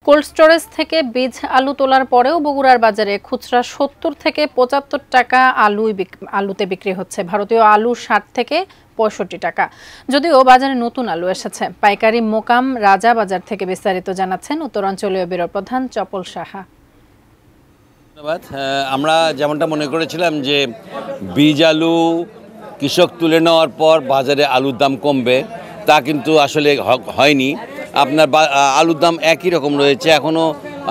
Cold storage থেকে বীজ আলু তোলার পরেও বগুড়ার বাজারে খুচরা ৭০ থেকে ৭৫ টাকা আলুতে বিক্রি হচ্ছে। ভারতীয় আলু ৬০ থেকে ৬৫ টাকা। যদিও বাজারে নতুন আলু এসেছে। পাইকারি মোকাম রাজা বাজার থেকে বিস্তারিত জানাচ্ছেন উত্তরাঞ্চলীয় ব্যুরো প্রধান চপল সাহা। ধন্যবাদ। আমরা যেমনটা মনে করেছিলাম যে বীজ আলু কৃষক তুলে নেওয়ার পর বাজারে আলুর দাম কমবে, তা কিন্তু আসলে হয়নি। আপনার আলুর দাম একই রকম রয়েছে। এখনও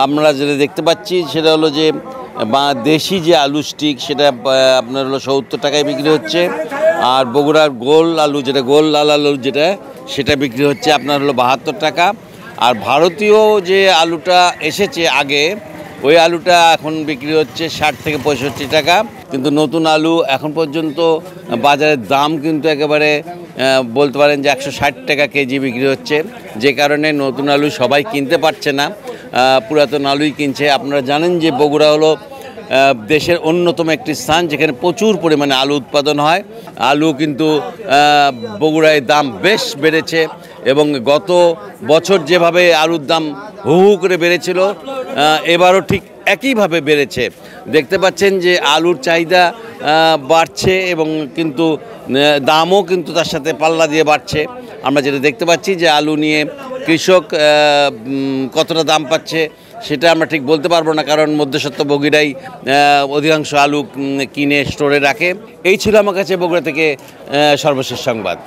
আমরা যেটা দেখতে পাচ্ছি সেটা হলো যে দেশি যে আলু স্টিক সেটা আপনার হলো ৭০ টাকায় বিক্রি হচ্ছে, আর বগুড়ার গোল আলু যেটা গোল লাল আলু যেটা সেটা বিক্রি হচ্ছে আপনার হলো ৭২ টাকা। আর ভারতীয় যে আলুটা এসেছে আগে ওই আলুটা এখন বিক্রি হচ্ছে ৬০ থেকে ৬৫ টাকা। কিন্তু নতুন আলু এখন পর্যন্ত বাজারের দাম কিন্তু একেবারে বলতে পারেন যে ১৬০ টাকা কেজি বিক্রি হচ্ছে, যে কারণে নতুন আলু সবাই কিনতে পারছে না, পুরাতন আলুই কিনছে। আপনারা জানেন যে বগুড়া হলো দেশের অন্যতম একটি স্থান যেখানে প্রচুর পরিমাণে আলু উৎপাদন হয়। আলু কিন্তু বগুড়ায় দাম বেশ বেড়েছে এবং গত বছর যেভাবে আলুর দাম হু হু করে বেড়েছিল এবারও ঠিক একইভাবে বেড়েছে। দেখতে পাচ্ছেন যে আলুর চাহিদা বাড়ছে এবং কিন্তু দামও কিন্তু তার সাথে পাল্লা দিয়ে বাড়ছে। আমরা যেটা দেখতে পাচ্ছি যে আলু নিয়ে কৃষক কতটা দাম পাচ্ছে সেটা আমরা ঠিক বলতে পারবো না, কারণ মধ্যস্বত্বভোগীরাই অধিকাংশ আলু কিনে স্টোরে রাখে। এই ছিল আমার কাছে বগুড়া থেকে সর্বশেষ সংবাদ।